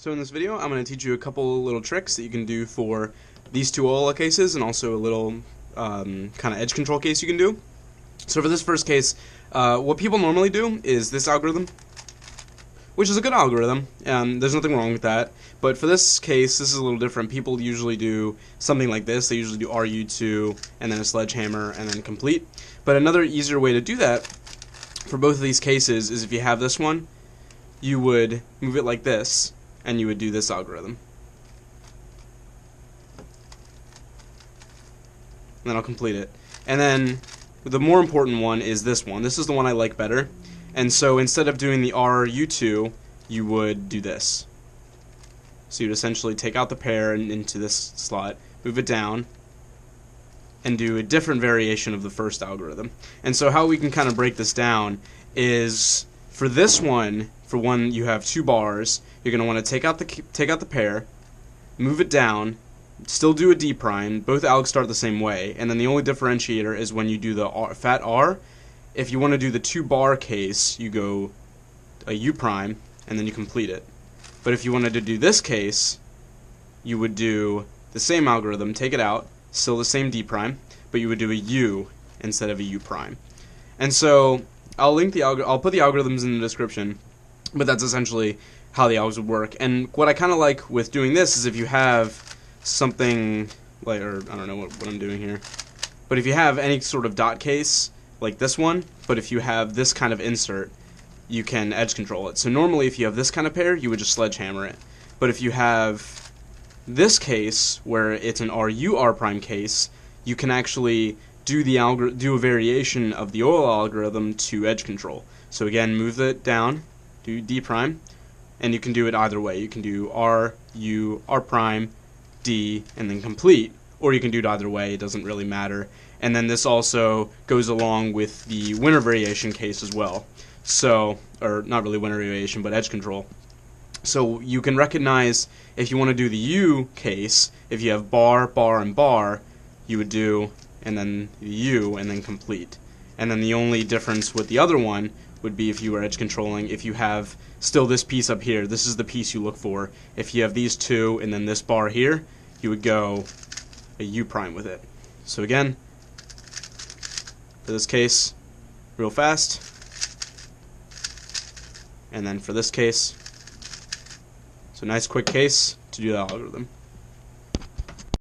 So in this video, I'm going to teach you a couple little tricks that you can do for these two OLA cases and also a little kind of edge control case you can do. So for this first case, what people normally do is this algorithm, which is a good algorithm. There's nothing wrong with that. But for this case, this is a little different. People usually do something like this. They usually do RU2 and then a sledgehammer and then complete. But another easier way to do that for both of these cases is if you have this one, you would move it like this, and you would do this algorithm. And then I'll complete it. And then the more important one is this one. This is the one I like better. And so instead of doing the RU2, you would do this. So you'd essentially take out the pair and into this slot, move it down, and do a different variation of the first algorithm. And so how we can kind of break this down is for this one, for when you have two bars, you're going to want to take out the pair, move it down, still do a D prime. Both algs start the same way, and then the only differentiator is when you do the fat R. If you want to do the two bar case, you go a U prime, and then you complete it. But if you wanted to do this case, you would do the same algorithm, take it out, still the same D prime, but you would do a U instead of a U prime. And so I'll put the algorithms in the description, but that's essentially how the algs would work. And what I kind of like with doing this is if you have something like, or I don't know what I'm doing here, but if you have any sort of dot case like this one, but if you have this kind of insert, you can edge control it. So normally if you have this kind of pair, you would just sledgehammer it. But if you have this case where it's an RU-R prime case, you can actually do a variation of the OLA algorithm to edge control. So again, move it down, do D prime, and you can do it either way. You can do R, U, R prime, D, and then complete, or you can do it either way. It doesn't really matter. And then this also goes along with the winner variation case as well. So, or not really winner variation, but edge control. So you can recognize if you want to do the U case, if you have bar, bar, and bar, you would do, and then the U, and then complete. And then the only difference with the other one would be if you were edge controlling, if you have still this piece up here, this is the piece you look for. If you have these two and then this bar here, you would go a U prime with it. So again, for this case, real fast, and then for this case, so nice quick case to do the algorithm.